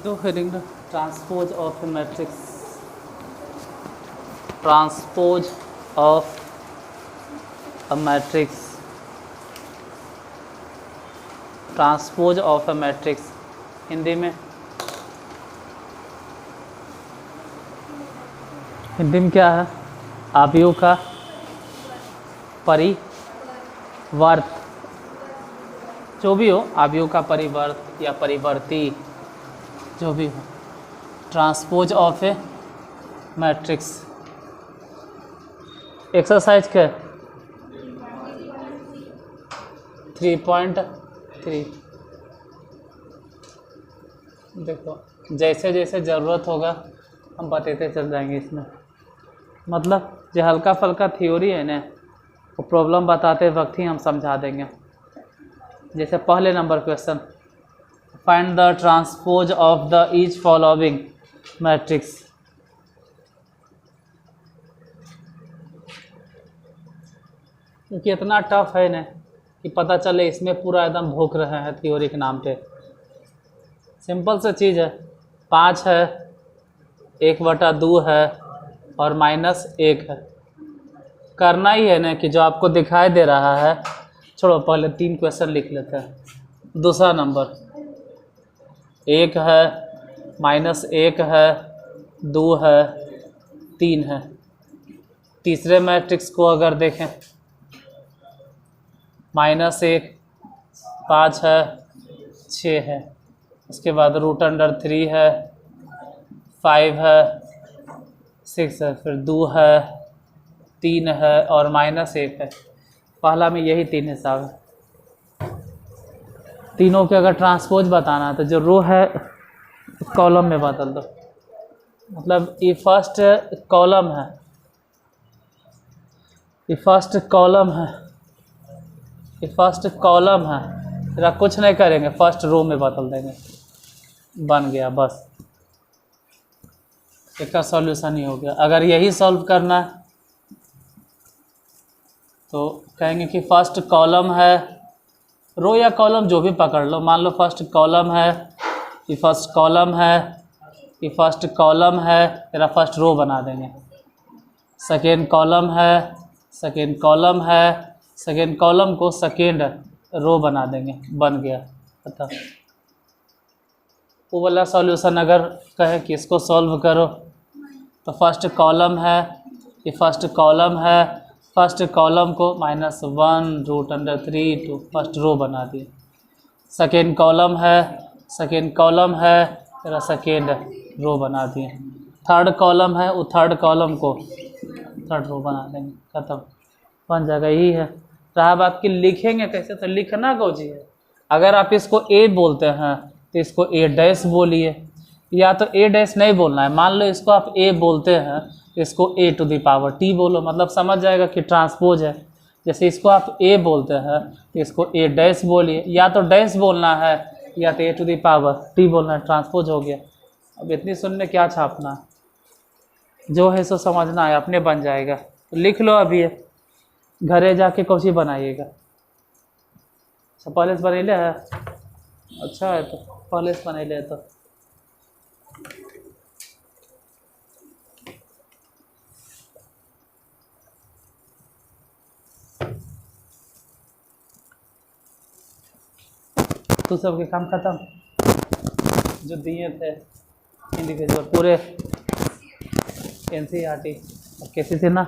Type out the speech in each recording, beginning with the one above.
दो heading transpose of A matrix, transpose of a matrix, transpose of a matrix Hindi में क्या है? आव्यूह का परिवर्त, जो भी हो, आव्यूह का परिवर्त या परिवर्ती, जो भी हो, transpose of A matrix. Exercise क्या 3.3। देखो जैसे जैसे ज़रूरत होगा हम बताते चल जाएंगे इसमें। मतलब जो हल्का फल्का थ्योरी है ना, वो प्रॉब्लम बताते वक्त ही हम समझा देंगे। जैसे पहले number question, find the transpose of the each following matrix. क्योंकि इतना टफ है ना कि पता चले इसमें पूरा एकदम भूख रहे हैं थ्योरी के नाम पे। सिंपल सा चीज़ है, 5 है, 1/2 है और -1 है। करना ही है ना कि जो आपको दिखाई दे रहा है। छोड़ो, पहले 3 क्वेश्चन लिख लेते हैं। दूसरा नंबर 1 है, -1 है, 2 है, 3 है। तीसरे मैट्रिक्स को अगर देखें, -1, 5 है, 6 है। उसके बाद √3 है, 5 है, 6 है, फिर 2 है, 3 है और -1 है। पहला में यही 3 हिसाब है। तीनों के अगर ट्रांसपोज बताना है तो जो रो है कॉलम में बदल दो। मतलब ये फर्स्ट कॉलम है, ये फर्स्ट कॉलम है, ये फर्स्ट कॉलम है। फिर आप कुछ नहीं करेंगे, फर्स्ट रो में बदल देंगे, बन गया बस। इसका सॉल्यूशन ही हो गया। अगर यही सॉल्व करना है तो कहेंगे कि फर्स्ट कॉलम है, रो या कॉलम जो भी पकड़ लो। मान लो फर्स्ट कॉलम है, ये फर्स्ट कॉलम है, ये फर्स्ट कॉलम है, तेरा फर्स्ट रो बना देंगे। सेकेंड कॉलम है, सेकेंड कॉलम है, सेकेंड कॉलम को सेकेंड रो बना देंगे, बन गया। पता वो वाला सॉल्यूशन अगर कहे कि इसको सॉल्व करो तो फर्स्ट कॉलम है, ये फर्स्ट कॉलम है, फर्स्ट कॉलम को -1√3 टू फर्स्ट रो बना दिए। सेकेंड कॉलम है, सेकेंड कॉलम है, तेरा सेकेंड रो बना दिए। थर्ड कॉलम है, वो थर्ड कॉलम को थर्ड रो बना देंगे, खत्म, बन जाएगा। यही है। रहा बात कि लिखेंगे कैसे, तो लिखना को जी है। अगर आप इसको ए बोलते हैं तो इसको A' बोलिए, या तो A' नहीं बोलना है। मान लो इसको आप ए बोलते हैं तो इसको A⁻T बोलो, मतलब समझ जाएगा कि ट्रांसपोज है। जैसे इसको आप ए बोलते हैं तो इसको A' बोलिए, या तो डैश बोलना है या तो A⁻T बोलना है, ट्रांसपोज हो गया। अब इतनी सुनने क्या छापना, जो है सो समझना है, अपने बन जाएगा। तो लिख लो अभी, घरे जाके कौची बनाइएगा। अच्छा पहले से बनेले है, अच्छा है तो पहले से बनेले है। तो तू सबके काम खत्म जो दिए थे इंडिविजुअल पूरे NCERT कैसी थी ना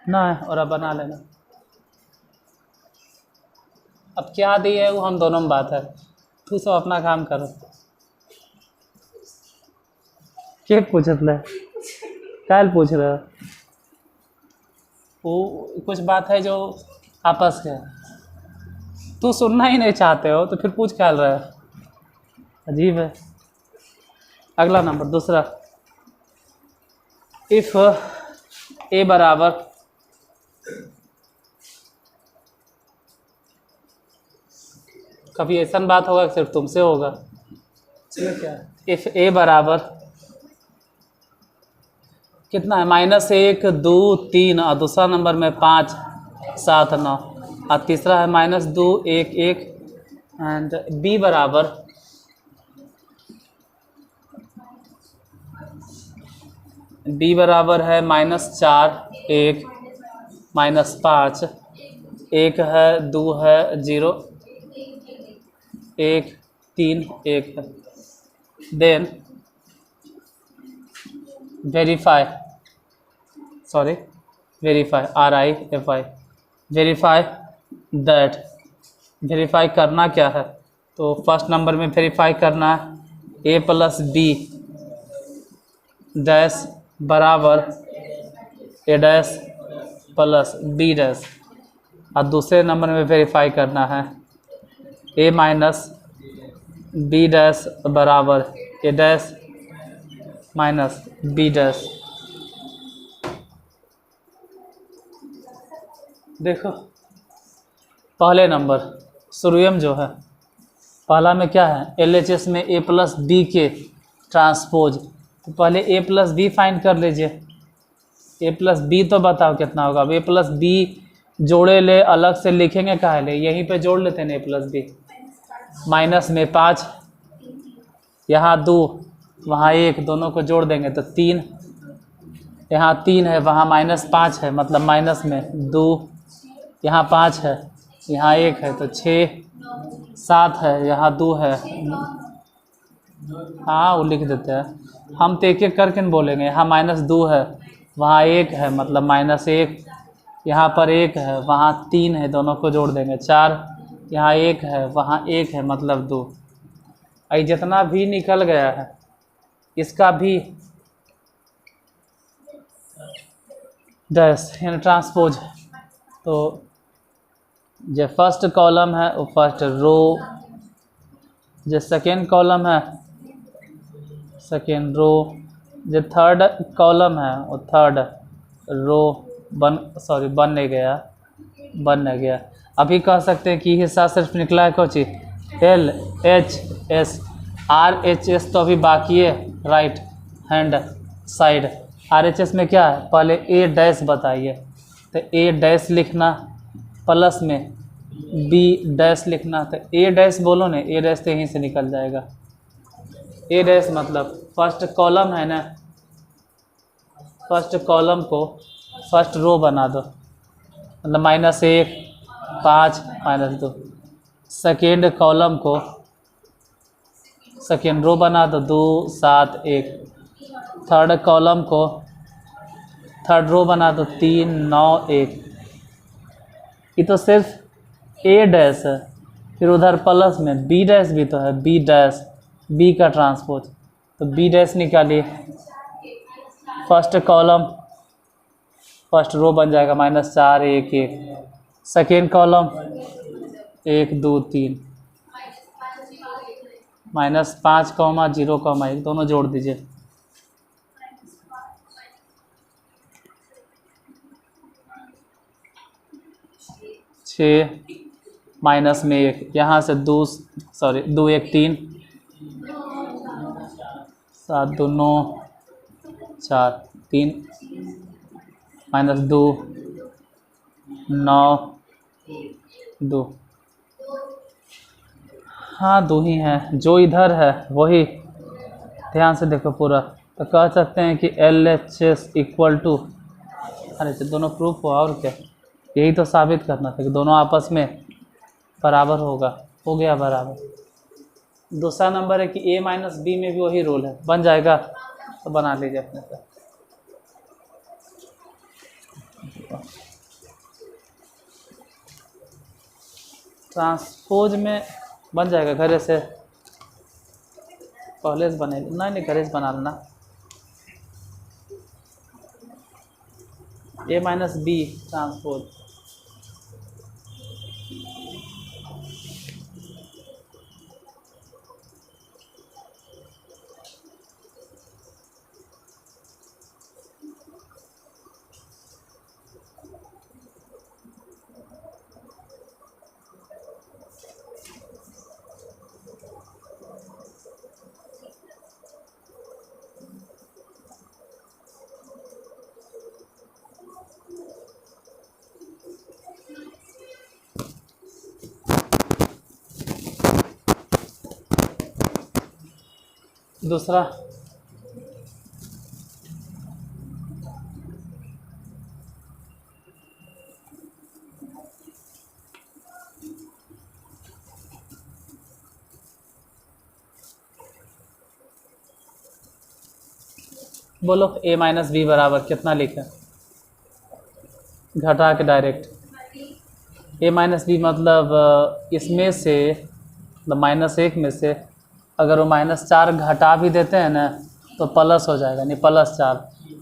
है, और अब बना लेना। अब क्या दिए है वो हम दोनों में बात है। तू सब अपना काम करो। क्या पूछत ले, क्या पूछ रहे हो? वो कुछ बात है जो आपस के, तू सुनना ही नहीं चाहते हो तो फिर पूछ क्या रहे है, अजीब है। अगला नंबर दूसरा, इफ ए बराबर कभी ऐसा बात होगा सिर्फ तुमसे होगा। क्या इफ ए बराबर कितना है, -1, 2, 3 और दूसरा नंबर में 5, 7, 9 और तीसरा है -2, 1, 1 एंड बी बराबर b बराबर है -4 1 -5 1 है 2 है 0 1 3 1 है। Then verify RIFI verify that. Verify करना क्या है, तो फर्स्ट नंबर में वेरीफाई करना है a प्लस बी डैश बराबर a dash plus b dash, और दूसरे नंबर में वेरीफाई करना है a माइनस बी डैश बराबर a dash minus b dash. देखो पहले नंबर शुरुएम जो है, पहला में क्या है, LHS में a प्लस बी के ट्रांसपोज, तो पहले a प्लस बी फाइंड कर लीजिए। a प्लस बी तो बताओ कितना होगा। अब a प्लस बी जोड़े ले, अलग से लिखेंगे कहाँ ले, यहीं पे जोड़ लेते हैं a प्लस बी। माइनस में 5, यहाँ 2 वहाँ 1, दोनों को जोड़ देंगे तो 3, यहाँ 3 है वहाँ -5 है, मतलब माइनस में 2, यहाँ 5 है यहाँ 1 है तो 6 7 है यहाँ 2 है। हाँ वो लिख देते हैं, हम तो एक एक करके न बोलेंगे। यहाँ -2 है वहाँ 1 है, मतलब -1, यहाँ पर 1 है वहाँ 3 है, दोनों को जोड़ देंगे 4, यहाँ 1 है वहाँ 1 है, मतलब 2। आई जितना भी निकल गया है इसका भी डैश यानी ट्रांसपोज। तो जो फर्स्ट कॉलम है वो फर्स्ट रो, जो सेकेंड कॉलम है सेकेंड रो, जो थर्ड कॉलम है वो थर्ड रो बन नहीं गया। अभी कह सकते हैं कि हिस्सा सिर्फ निकला है कोची LHS, RHS तो अभी बाकी है, राइट हैंड साइड। RHS में क्या है, पहले A डैश बताइए, तो A डैश लिखना प्लस में B डैश लिखना, तो A डैश बोलो ना, A डैश तो यहीं से निकल जाएगा। A डैश मतलब फर्स्ट कॉलम है ना, फर्स्ट कॉलम को फर्स्ट रो बना दो, मतलब -1 5 -2। सेकेंड कॉलम को सेकेंड रो बना दो 2 7 1। थर्ड कॉलम को थर्ड रो बना दो 3 9 1। ये तो सिर्फ A डैश है, फिर उधर प्लस में B डैश भी तो है, B डैश B का ट्रांसपोज, तो B डैश निकालिए। फर्स्ट कॉलम फर्स्ट रो बन जाएगा -4 1 1। सेकेंड कॉलम 1 2 3 -5, 0, 1 दोनों जोड़ दीजिए। माइनस में 1, यहाँ से 2 1 3 7 2 9 4 3 -2 9 2। हाँ 2 ही है, जो इधर है वही ध्यान से देखो पूरा। तो कह सकते हैं कि LHS इक्वल टू, अरे तो दोनों प्रूफ हुआ और क्या, यही तो साबित करना था कि दोनों आपस में बराबर होगा, हो गया बराबर। दूसरा नंबर है कि A माइनस बी में भी वही रोल है, बन जाएगा तो बना लीजिए अपने से। ट्रांसपोज में बन जाएगा, घरे से पहले से बने, नहीं घरे से बना लेना। A माइनस बी ट्रांसपोज, दूसरा बोलो a माइनस बी बराबर कितना लिखें, घटा के डायरेक्ट। a माइनस बी मतलब इसमें से मतलब -1 में से अगर वो -4 घटा भी देते हैं ना तो प्लस हो जाएगा, यानी +4।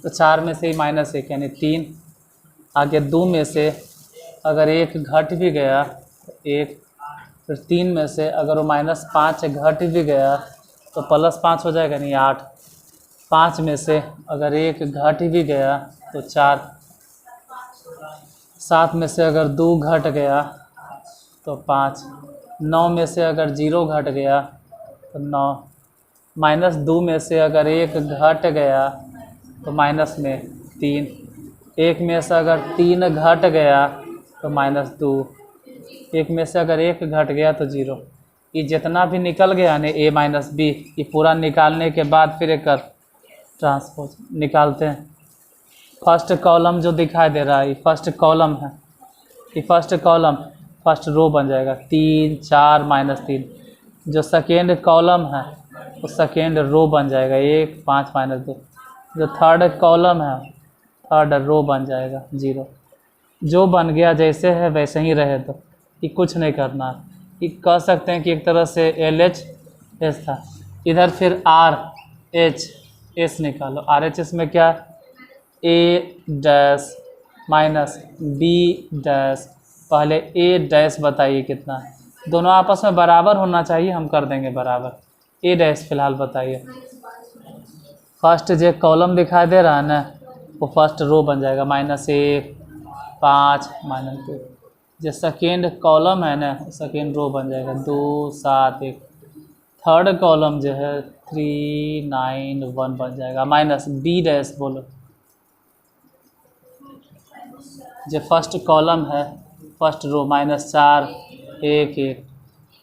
तो 4 में से ही -1 यानी 3। आगे 2 में से अगर 1 घट भी गया तो 1, फिर 3 में से अगर वो -5 घट भी गया तो +5 हो जाएगा, यानी 8। 5 में से अगर 1 घट भी गया तो 4। 7 में से अगर 2 घट गया तो 5। 9 में से अगर 0 घट गया तो 9। -2 में से अगर 1 घट गया तो माइनस में 3। 1 में से अगर 3 घट गया तो -2। 1 में से अगर 1 घट गया तो 0। ये जितना भी निकल गया ना a माइनस बी, ये पूरा निकालने के बाद फिर एक ट्रांसपोज निकालते हैं। फर्स्ट कॉलम जो दिखाई दे रहा है ये फर्स्ट कॉलम है, ये फर्स्ट कॉलम फर्स्ट रो बन जाएगा 3 4 -3। जो सेकेंड कॉलम है वो सेकेंड रो बन जाएगा 1 5 -2। जो थर्ड कॉलम है थर्ड रो बन जाएगा 0। जो बन गया जैसे है वैसे ही रहे, तो ये कुछ नहीं करना है। ये कह सकते हैं कि एक तरह से LHS था। इधर फिर RHS निकालो। RHS में क्या A' माइनस B'। पहले A' बताइए कितना है, दोनों आपस में बराबर होना चाहिए, हम कर देंगे बराबर। A' फिलहाल बताइए। फर्स्ट जो कॉलम दिखाई दे रहा है ना वो फर्स्ट रो बन जाएगा -1 5 -2। जो सेकेंड कॉलम है ना सेकेंड रो बन जाएगा 2 7 1। थर्ड कॉलम जो है 3 9 1 बन जाएगा माइनस B' बोलो। जो फर्स्ट कॉलम है first row -4 1 1।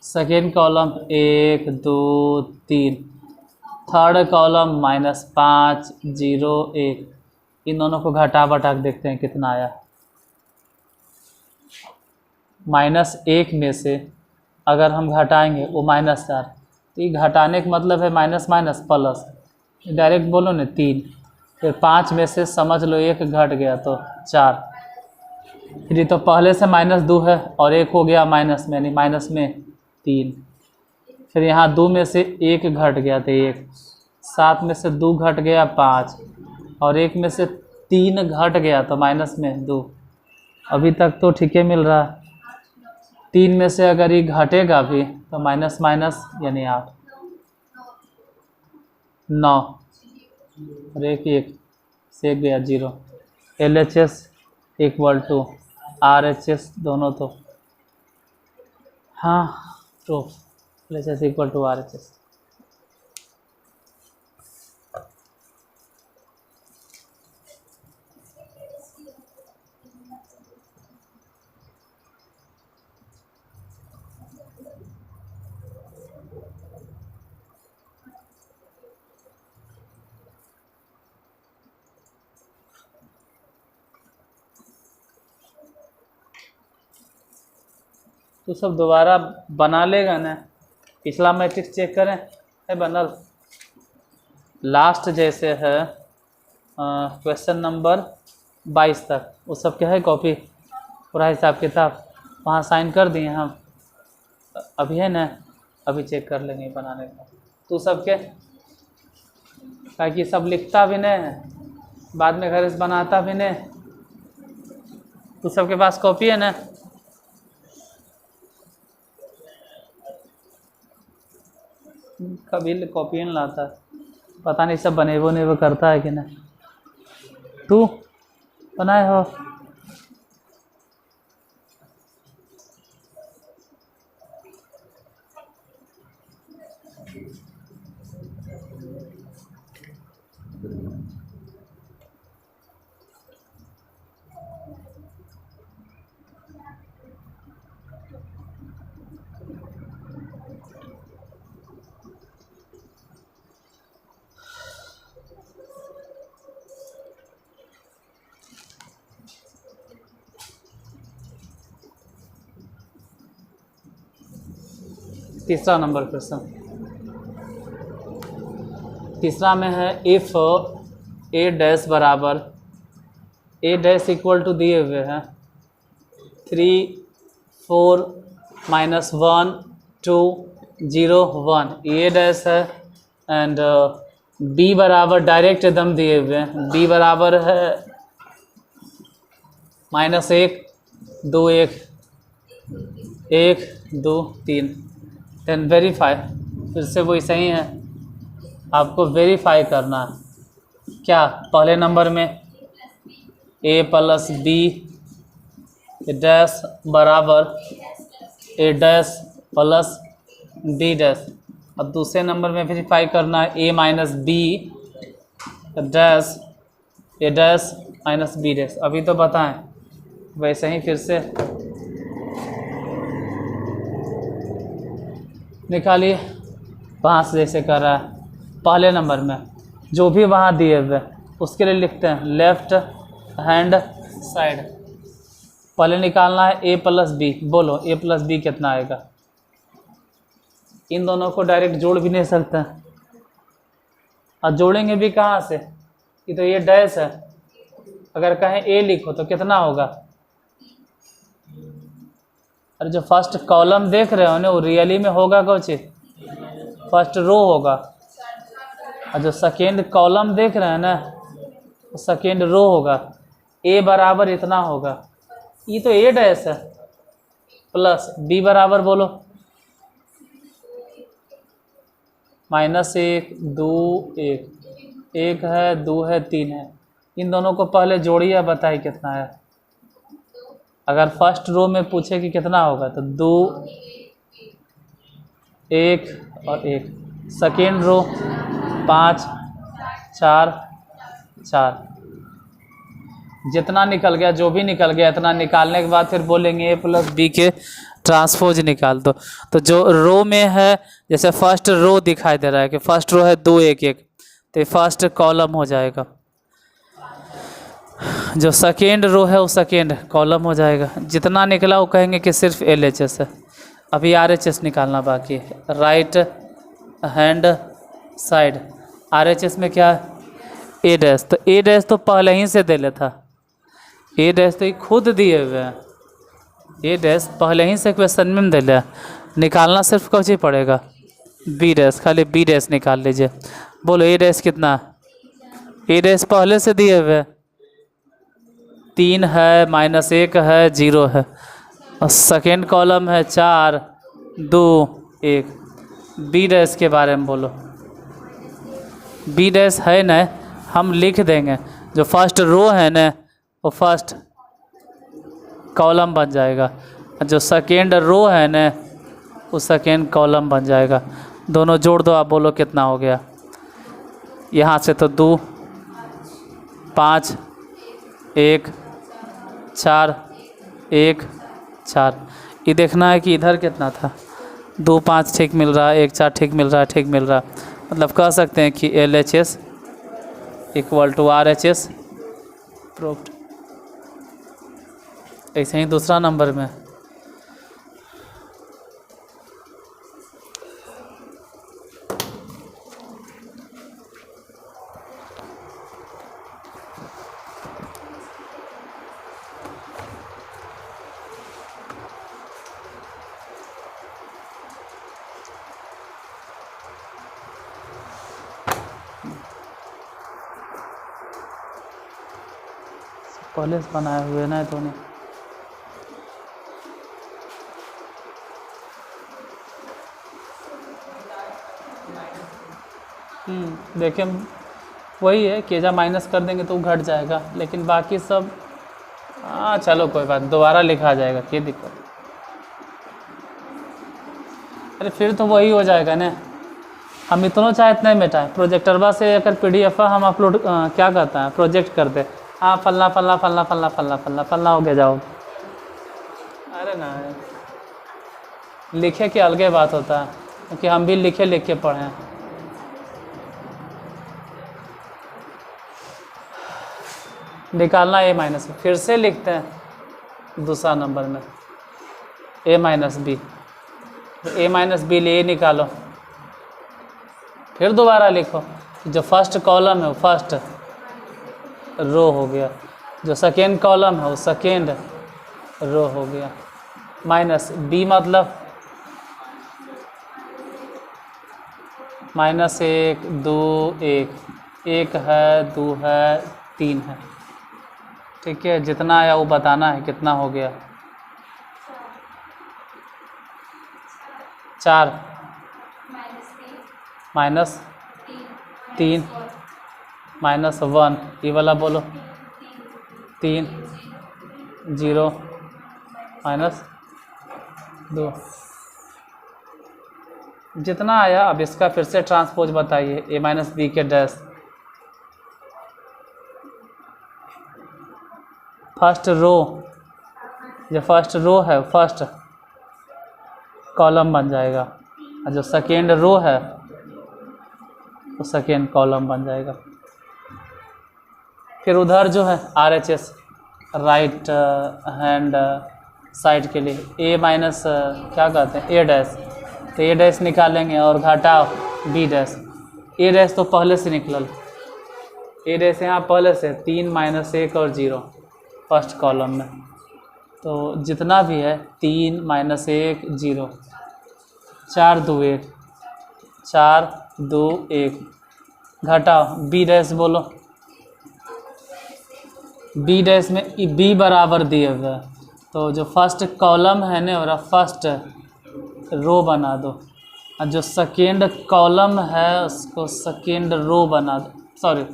Second column 1 2 3। Third column -5 0 1। इन दोनों को घटा बटा के देखते हैं कितना आया। -1 में से अगर हम घटाएंगे वो -4, तो ये घटाने का मतलब है माइनस माइनस प्लस, डायरेक्ट बोलो ना 3। फिर 5 में से समझ लो 1 घट गया तो 4। फिर ये तो पहले से -2 है और 1 हो गया माइनस में, यानी माइनस में 3। फिर यहाँ 2 में से 1 घट गया तो 1। 7 में से 2 घट गया 5 और 1 में से 3 घट गया तो माइनस में 2। अभी तक तो ठीक है मिल रहा है। 3 में से अगर ये घटेगा भी तो माइनस माइनस यानी 8 9 और 1 1 से गया 0। LHS इक्वल टू RHS दोनों तो हाँ proof. LHS equal to RHS। तो सब दोबारा बना लेगा ना। पिछला मैट्रिक्स चेक करें है बनल। लास्ट जैसे है क्वेश्चन नंबर 22 तक वो सब क्या है कॉपी पूरा हिसाब किताब वहाँ साइन कर दिए हम। अभी है ना अभी चेक कर लेंगे बनाने का। तो सबके ताकि सब लिखता भी नहीं है बाद में घर से बनाता भी नहीं। तो सबके पास कॉपी है ना। कभी कॉपी नहीं लाता, पता नहीं सब बनेबो नहीं वो करता है कि नहीं। तू बनाए हो तीसरा नंबर क्वेश्चन। तीसरा में है इफ़ ए डैश बराबर ए डैश इक्वल टू दिए हुए हैं 3 4 -1 2 0 1 ए डैश है। एंड बी बराबर डायरेक्ट एकदम दिए हुए हैं, बी बराबर है -1 2 1 1 2 3। देन वेरीफाई, फिर से वही सही है, आपको वेरीफाई करना है। क्या पहले नंबर में ए प्लस बी डैश बराबर ए डैश प्लस बी डैश। अब दूसरे नंबर में वेरीफाई करना है ए minus B dash A dash minus B dash. अभी तो बताएं, वैसे ही फिर से निकालिए वहाँ से जैसे कर रहा है। पहले नंबर में जो भी वहाँ दिए हुए उसके लिए लिखते हैं लेफ्ट हैंड साइड। पहले निकालना है ए प्लस बी। बोलो ए प्लस बी कितना आएगा? इन दोनों को डायरेक्ट जोड़ भी नहीं सकते, और जोड़ेंगे भी कहाँ से? ये तो ये डैश है, अगर कहें ए लिखो तो कितना होगा? अरे जो फर्स्ट कॉलम देख रहे हो ना वो रियली में होगा कौन? फर्स्ट रो होगा। और जो सेकेंड कॉलम देख रहे हैं ना वो सेकेंड रो होगा। ए बराबर इतना होगा, ये तो ए डैश है प्लस बी बराबर बोलो -1 2 1 1 है 2 है 3 है। इन दोनों को पहले जोड़िए, बताइए कितना है। अगर फर्स्ट रो में पूछे कि कितना होगा तो 2 1 और 1। Second row 5 4 4। जितना निकल गया, जो भी निकल गया इतना निकालने के बाद फिर बोलेंगे ए प्लस बी के ट्रांसपोज निकाल दो। तो जो रो में है, जैसे फर्स्ट रो दिखाई दे रहा है कि फर्स्ट रो है 2 1 1, तो फर्स्ट कॉलम हो जाएगा। जो सेकेंड रो है वो सेकेंड कॉलम हो जाएगा। जितना निकला वो कहेंगे कि सिर्फ LHS है। अभी RHS निकालना बाकी है, राइट हैंड साइड। RHS में क्या है? ए डैश। तो ए डैश तो पहले ही से दे लेता, ए डैश तो खुद दिए हुए हैं, ए डैश पहले ही से क्वेश्चन में दे लिया। निकालना सिर्फ कौन पड़ेगा? B dash. खाली बी डैश निकाल लीजिए। बोलो ए डैश कितना? ए डैश पहले से दिए हुए 3 है -1 है 0 है। और सेकेंड कॉलम है 4 2 1। बी डैश के बारे में बोलो। बी डैश है न, हम लिख देंगे। जो फर्स्ट रो है न वो फर्स्ट कॉलम बन जाएगा, जो सेकेंड रो है न वो सेकेंड कॉलम बन जाएगा। दोनों जोड़ दो, आप बोलो कितना हो गया? यहाँ से तो 2 5 1 4 1 4। ये देखना है कि इधर कितना था। 2 5 ठीक मिल रहा है, 1 4 ठीक मिल रहा है, ठीक मिल रहा है। मतलब कह सकते हैं कि LHS equal to RHS proved. ऐसे ही दूसरा नंबर में पहले से बनाए हुए ना तो नहीं। देखिए वही है कि जब माइनस कर देंगे तो घट जाएगा, लेकिन बाकी सब चलो कोई बात, दोबारा लिखा जाएगा, क्या दिक्कत। अरे फिर तो वही हो जाएगा ना। हम इतना चाहे इतना ही मिटाएं। प्रोजेक्टरवा से अगर PDF हम अपलोड क्या करता है, प्रोजेक्ट करते, हाँ फलना फलना फलना फलना फलना फलना फलना हो गया जाओ। अरे ना, लिखे के अलगे बात होता है, क्योंकि हम भी लिखे लिख के पढ़े हैं। निकालना A माइनस बी, फिर से लिखते हैं दूसरा नंबर में A minus B. A minus B लिए निकालो, फिर दोबारा लिखो। जो फर्स्ट कॉलम है वो फर्स्ट, रो हो गया। जो सेकेंड कॉलम है वो सेकेंड रो हो गया। माइनस बी मतलब -1 2 1, 1 है 2 है 3 है। ठीक है, जितना आया वो बताना है कितना हो गया। 4 -3 -1, ये वाला बोलो 3 0 -2, जितना आया। अब इसका फिर से ट्रांसपोज बताइए, a माइनस बी के डैश। फर्स्ट रो, जो फर्स्ट रो है फर्स्ट कॉलम बन जाएगा, और जो सेकेंड रो है वो सेकेंड कॉलम बन जाएगा। फिर उधर जो है RHS राइट हैंड साइड के लिए a माइनस क्या कहते हैं a डैश, तो a डैश निकालेंगे और घटाओ b डैश। a डैश तो पहले से निकलल, a डैश यहाँ पहले से 3 -1 और 0 फर्स्ट कॉलम में। तो जितना भी है 3 -1 0, 4 2 1, 4 2 1, घटाओ b डैश बोलो। b डैश में b बराबर दिए हुए हैं, तो जो फर्स्ट कॉलम है ना और फर्स्ट रो बना दो, और जो सेकेंड कॉलम है उसको सेकेंड रो बना दो, सॉरी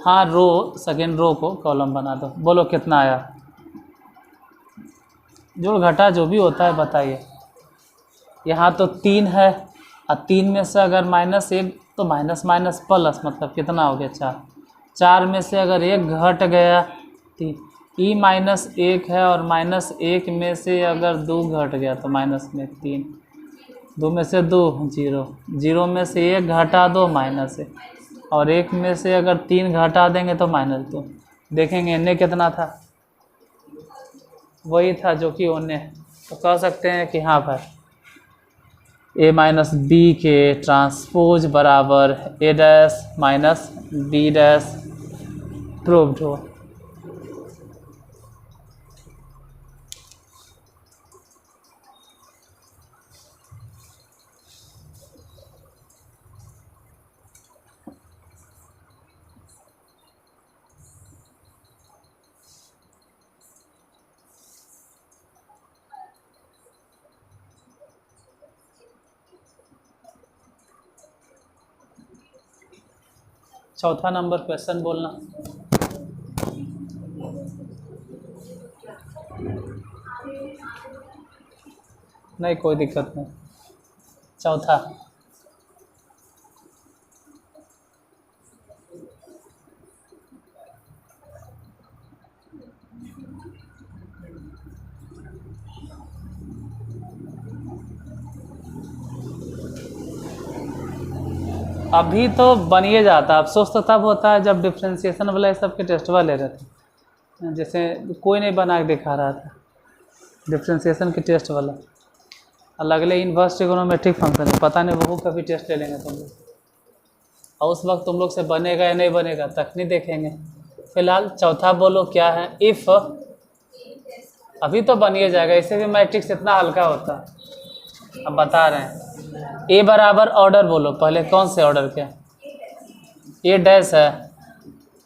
हाँ रो, सेकेंड रो को कॉलम बना दो। बोलो कितना आया, जोड़ घटा जो भी होता है बताइए। यहाँ तो 3 है, और 3 में से अगर -1 तो माइनस माइनस प्लस, मतलब कितना हो गया 4। 4 में से अगर 1 घट गया 3, ई -1 है, और -1 में से अगर 2 घट गया तो माइनस में 3, 2 में से 2 0, 0 में से 1 घटा दो -1, और 1 में से अगर 3 घटा देंगे तो -2। देखेंगे इन्हें कितना था, वही था जो कि उन्हें, तो कह सकते हैं कि हाँ भाई a माइनस बी के ट्रांसपोज बराबर a dash minus B dash proved हो। चौथा नंबर क्वेश्चन बोलना। नहीं कोई दिक्कत नहीं। चौथा, अभी तो बनिए जाता, अफसोस तो तब होता है जब डिफ्रेंशिएशन वाला सब के टेस्ट वाले रहते हैं। जैसे कोई नहीं बना के दिखा रहा था डिफ्रेंशिएशन के टेस्ट वाला, अलग अगले इन्वर्स ट्रिग्नोमेट्रिक फंक्शन है, पता नहीं वो कभी टेस्ट ले लेंगे तुम लोग, और उस वक्त तुम लोग से बनेगा या नहीं बनेगा तक नहीं देखेंगे। फिलहाल चौथा बोलो क्या है, इफ़, अभी तो बनिए जाएगा, इससे भी मैट्रिक्स इतना हल्का होता है। अब बता रहे हैं ए बराबर ऑर्डर बोलो, पहले कौन से ऑर्डर के, ए डैश है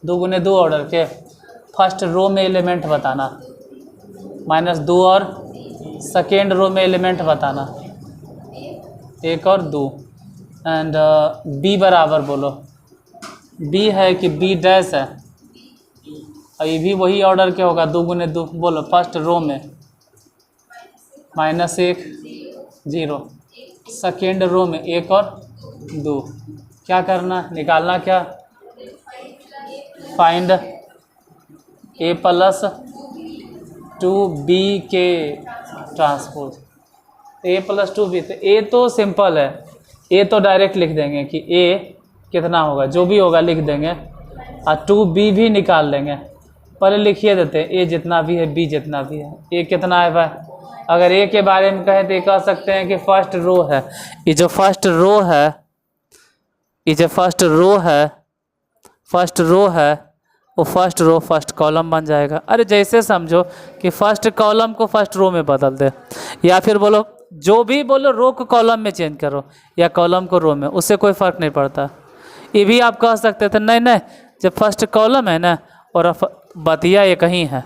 2 × 2 ऑर्डर के, फर्स्ट रो में एलिमेंट बताना, -2 और सेकेंड रो में एलिमेंट बताना 1 और 2, एंड बी बराबर बोलो, बी है कि बी डैश है, और ये भी वही ऑर्डर के होगा 2 × 2 बोलो, फर्स्ट रो में -1 0, सेकेंड रो में 1 और 2। क्या करना, निकालना क्या, फाइंड a प्लस 2b के ट्रांसपोज, a प्लस 2b, तो a तो सिंपल है, a तो डायरेक्ट लिख देंगे कि a कितना होगा, जो भी होगा लिख देंगे, और 2b भी निकाल लेंगे। पहले लिखिए देते हैं a जितना भी है b जितना भी है, a कितना है भाई, अगर a के बारे में कहें तो ये कह सकते हैं कि फर्स्ट रो है, ये जो फर्स्ट रो है, ये जो फर्स्ट रो है वो फर्स्ट रो फर्स्ट कॉलम बन जाएगा। अरे जैसे समझो कि फर्स्ट कॉलम को फर्स्ट रो में बदल दे, या फिर बोलो जो भी बोलो रो को कॉलम में चेंज करो या कॉलम को रो में, उससे कोई फ़र्क नहीं पड़ता। ये भी आप कह सकते थे नहीं नहीं, जब फर्स्ट कॉलम है ना और बतिया ये कहीं है,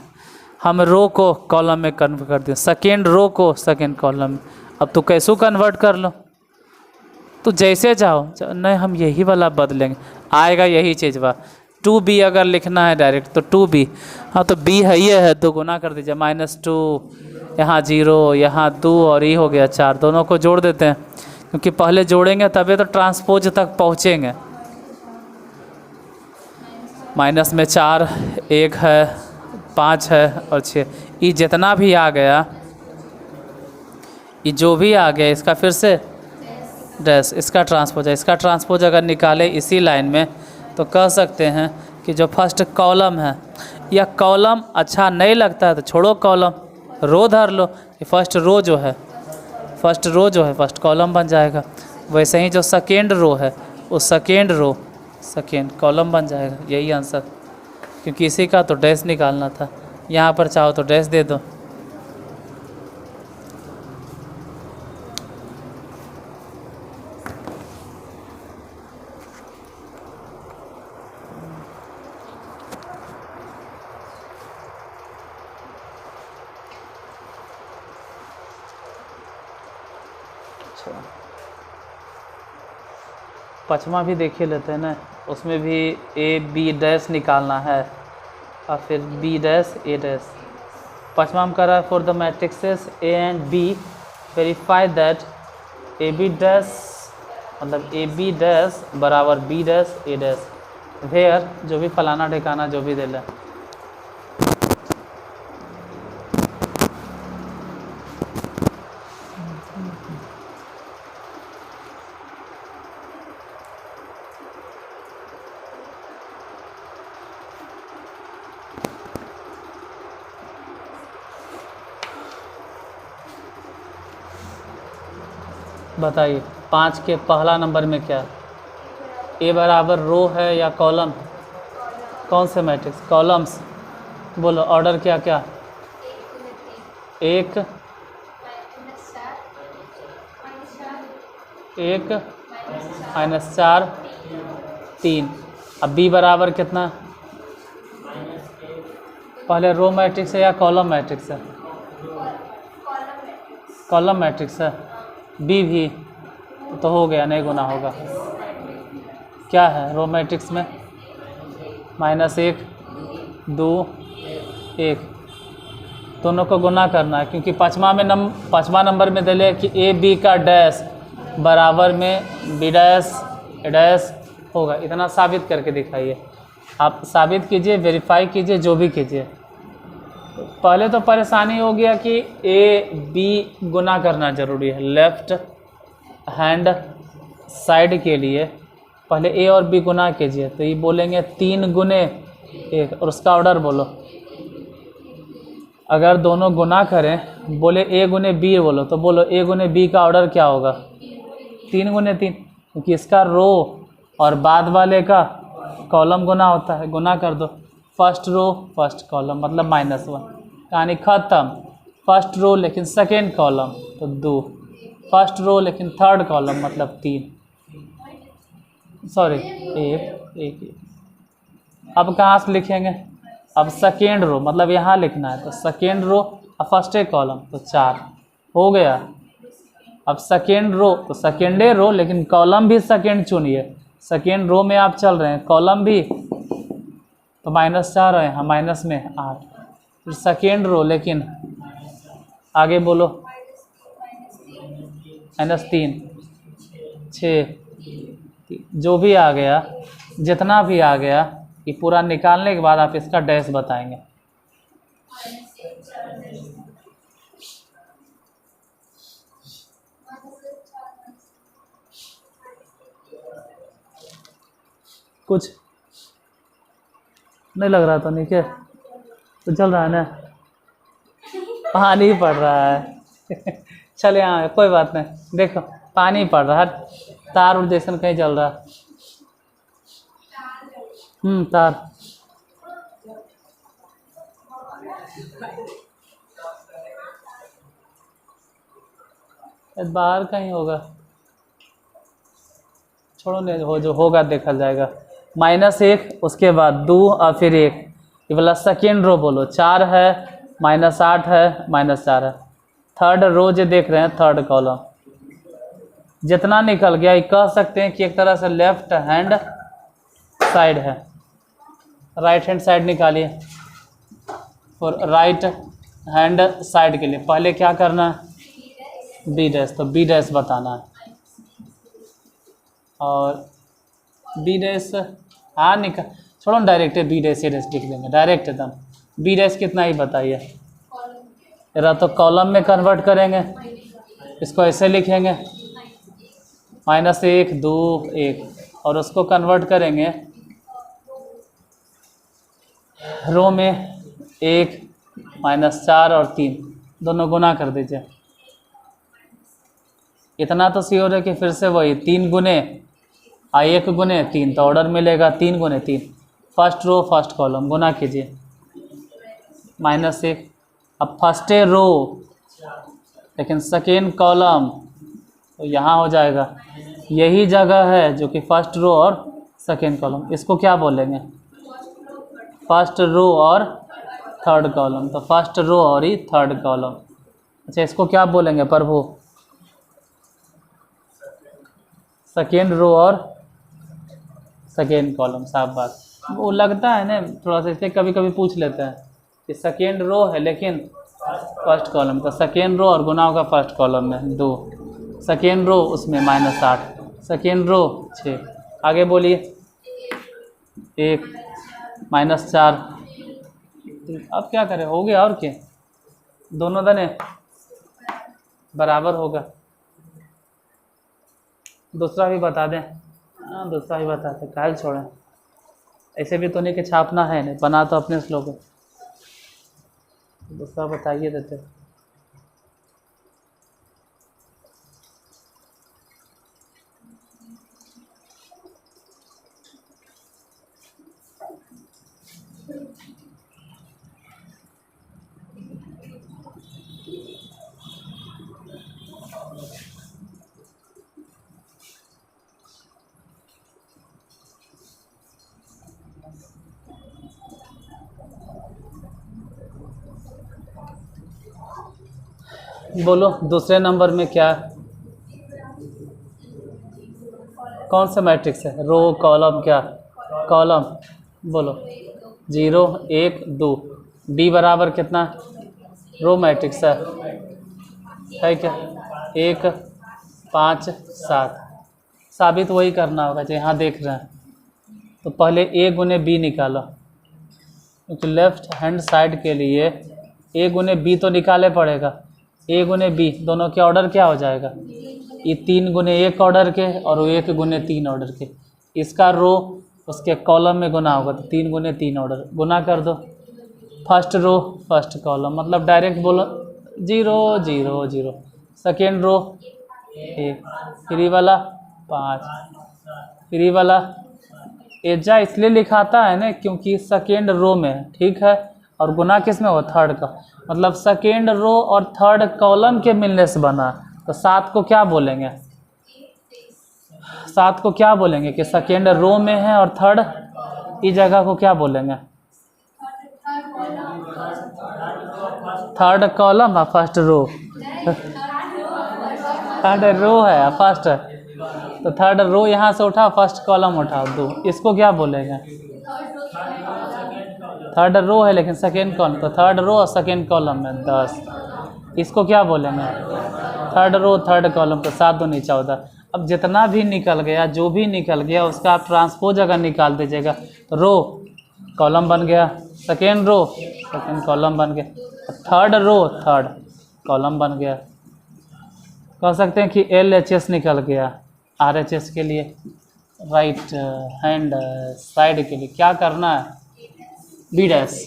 हम रो को कॉलम में कन्वर्ट कर दिए, सेकेंड रो को सेकेंड कॉलम में। अब तो कैसे कन्वर्ट कर लो, तो जैसे चाहो। नहीं हम यही वाला बदलेंगे, आएगा यही चीज़ बा। 2b अगर लिखना है डायरेक्ट तो 2b, हाँ तो b है ये है तो गुना कर दीजिए, -2, यहाँ 0, यहाँ 2 और ये हो गया 4, दोनों को जोड़ देते हैं क्योंकि पहले जोड़ेंगे तभी तो ट्रांसपोज तक पहुँचेंगे। माइनस में 4, 1 है, 5 है और 6, ये जितना भी आ गया, ये जो भी आ गया इसका फिर से डैश, इसका ट्रांसपोज है। इसका ट्रांसपोज अगर निकाले इसी लाइन में तो कह सकते हैं कि जो फर्स्ट कॉलम है, या कॉलम अच्छा नहीं लगता है तो छोड़ो कॉलम, रो धर लो कि फर्स्ट रो जो है फर्स्ट कॉलम बन जाएगा। वैसे ही जो सेकेंड रो है वो सेकेंड रो सेकेंड कॉलम बन जाएगा। यही आंसर, क्योंकि इसी का तो डैश निकालना था। यहाँ पर चाहो तो डैश दे दो। पचमा भी देखे लेते हैं ना, उसमें भी ए बी डैश निकालना है और फिर बी डैश ए डैश। पचमा हम कर रहा है for the matrices A and B verify that A B dash मतलब ए बी डैश बराबर B dash A dash where, जो भी फलाना ठिकाना जो भी दे ले। बताइए 5 के पहला नंबर में क्या है? ए बराबर रो है या कॉलम? कौन से मैट्रिक्स? कॉलम्स। बोलो ऑर्डर क्या क्या? 1 1 -4 3। अब बी बराबर कितना? पहले रो मैट्रिक्स है या कॉलम मैट्रिक्स है? कॉलम मैट्रिक्स है। बी भी तो हो गया, नहीं गुना होगा। क्या है रो मैट्रिक्स में? -1 2 1, दोनों को गुना करना है क्योंकि पाँचवा नंबर में दे कि ए बी का डैश बराबर में बी डैश ए डैश होगा। इतना साबित करके दिखाइए। आप साबित कीजिए, वेरीफाई कीजिए, जो भी कीजिए। पहले तो परेशानी हो गया कि ए बी गुना करना ज़रूरी है। लेफ़्ट हैंड साइड के लिए पहले ए और बी गुना कीजिए, तो ये बोलेंगे 3 गुने 1 और उसका ऑर्डर बोलो। अगर दोनों गुना करें, बोले ए गुने बी बोलो, तो बोलो ए गुने बी का ऑर्डर क्या होगा? 3 गुने 3, क्योंकि इसका रो और बाद वाले का कॉलम गुना होता है। गुना कर दो, फर्स्ट रो फर्स्ट कॉलम मतलब -1, कहानी ख़त्म। फर्स्ट रो लेकिन सेकेंड कॉलम तो 2, फर्स्ट रो लेकिन थर्ड कॉलम मतलब 3, सॉरी 1। अब कहाँ से लिखेंगे? अब सेकेंड रो मतलब यहाँ लिखना है, तो सेकेंड रो और फर्स्ट कॉलम तो 4 हो गया। अब सेकेंड रो तो सेकेंडे रो लेकिन कॉलम भी सेकेंड चुनिए। सेकेंड रो में आप चल रहे हैं, कॉलम भी, तो -4 है, हाँ माइनस में 8। फिर सेकेंड रो लेकिन आगे बोलो -3 6, जो भी आ गया, जितना भी आ गया, ये पूरा निकालने के बाद आप इसका डैश बताएंगे। कुछ नहीं लग रहा था नीचे तो चल रहा है ना, पानी पड़ रहा है चल यहाँ कोई बात नहीं, देखो पानी पड़ रहा है, तार उर जैसन कहीं चल रहा है। तार बाहर कहीं होगा, छोड़ो नहीं, हो जो होगा देखा जाएगा। -1 उसके बाद 2 और फिर 1, ये वाला सेकेंड रो बोलो। 4 है, -8 है, -4 है। थर्ड रो जो देख रहे हैं, थर्ड कॉलम जितना निकल गया, ये कह सकते हैं कि एक तरह से लेफ्ट हैंड साइड है। राइट हैंड साइड निकालिए। और राइट हैंड साइड के लिए पहले क्या करना है, बी डैश, तो बी डैश बताना है। और बी डैश हाँ निकाल, छोड़ो ना, direct B dash A dash लिख देंगे डायरेक्ट एकदम। बी डैश कितना ही बताइए, जरा तो कॉलम में कन्वर्ट करेंगे, इसको ऐसे लिखेंगे -1 2 1, और उसको कन्वर्ट करेंगे रो में 1 -4 और 3, दोनों गुना कर दीजिए। इतना तो श्योर है कि फिर से वही 3 गुने 1 गुने 3, तो ऑर्डर मिलेगा 3 गुने 3। फर्स्ट रो फर्स्ट कॉलम गुना कीजिए, -1। अब फर्स्ट रो लेकिन सेकेंड कॉलम तो यहाँ हो जाएगा, यही जगह है जो कि फर्स्ट रो और सेकेंड कॉलम, इसको क्या बोलेंगे, फर्स्ट रो और थर्ड कॉलम। तो फर्स्ट रो और ही थर्ड कॉलम। अच्छा, इसको क्या बोलेंगे प्रभु, सेकेंड रो और सेकेंड कॉलम। साफ बात, वो लगता है ना थोड़ा सा, इससे कभी कभी पूछ लेते हैं कि सेकेंड रो है लेकिन फर्स्ट कॉलम, तो सेकेंड रो और गुना होगा फर्स्ट कॉलम में 2, सेकेंड रो उसमें -8, सेकेंड रो 6। आगे बोलिए, 1 -4। अब क्या करें, हो गया और क्या, दोनों दने बराबर होगा। दूसरा भी बता दें, हाँ दूसरा भी बताते, काल छोड़ें, ऐसे भी तो नहीं कि छापना है, नहीं बना तो अपने स्लो को, दूसरा बताइए देते। बोलो दूसरे नंबर में क्या, कौन सा मैट्रिक्स है, रो कॉलम, क्या कॉलम, बोलो 0 1 2। डी बराबर कितना, रो मैट्रिक्स है क्या, 1 5 7। साबित वही करना होगा जो यहाँ देख रहे हैं। तो पहले ए गुने बी निकालो, क्योंकि लेफ्ट हैंड साइड के लिए ए गुने बी तो निकाले पड़ेगा। ए गुने बी दोनों के ऑर्डर क्या हो जाएगा, ये 3 गुने 1 ऑर्डर के और 1 गुने 3 ऑर्डर के। इसका रो उसके कॉलम में गुना होगा, तो 3 गुने 3 ऑर्डर गुना कर दो। फर्स्ट रो फर्स्ट कॉलम, मतलब डायरेक्ट बोलो 0 0 0। सेकेंड रो 1, फ्री वाला 5, फ्री वाला एजा इसलिए लिखाता है ना क्योंकि सेकेंड रो में, ठीक है, और गुना किस में हो, थर्ड का, मतलब सेकेंड रो और थर्ड कॉलम के मिलने से बना। तो 7 को क्या बोलेंगे, 7 को क्या बोलेंगे कि सेकेंड रो में है, और थर्ड इस जगह को क्या बोलेंगे, थर्ड कॉलम और फर्स्ट रो। थर्ड रो है फर्स्ट, तो थर्ड रो यहाँ से उठा, फर्स्ट कॉलम उठाओ 2, इसको क्या बोलेंगे, थर्ड रो है लेकिन सेकेंड कॉलम, तो थर्ड रो और सेकेंड कॉलम में 10, इसको क्या बोलेंगे, थर्ड रो थर्ड कॉलम, तो 7 दूनी 14। अब जितना भी निकल गया, जो भी निकल गया उसका आप ट्रांसपोज अगर निकाल दीजिएगा, तो रो कॉलम बन गया, सेकेंड रो सेकेंड कॉलम बन गया, थर्ड रो थर्ड कॉलम बन गया। कह सकते हैं कि LHS निकल गया। RHS के लिए, राइट हैंड साइड के लिए क्या करना है, बी डैश,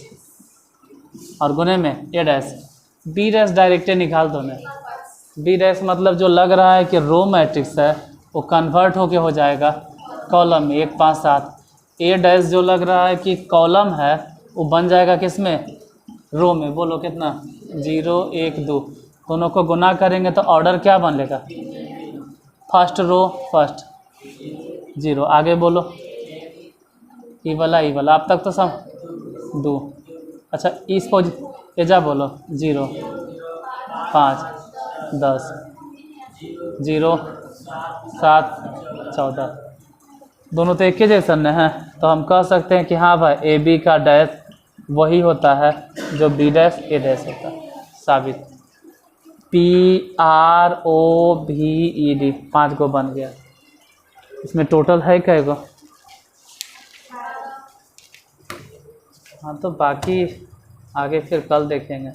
और गुने में ए डैश, बी डैश डायरेक्ट निकाल दो ना। बी डैश मतलब जो लग रहा है कि रो मैट्रिक्स है वो कन्वर्ट होके हो जाएगा कॉलम में 1 5 7। ए डैश जो लग रहा है कि कॉलम है वो बन जाएगा किस में, रो में बोलो कितना 0 1 2 दोनों को गुना करेंगे तो ऑर्डर क्या बनेगा फर्स्ट रो फर्स्ट 0 आगे बोलो ई वाला अब तक तो सब 2 अच्छा इस पोज एजा बोलो 0 5 10 0 7 14 दोनों तो एक ही जैसा न है तो हम कह सकते हैं कि हाँ भाई ए बी का डैश वही होता है जो बी डैश ए डैश होता है साबित P R O V E D 5 गो बन गया इसमें टोटल है कै गो हाँ तो बाकी आगे फिर कल देखेंगे।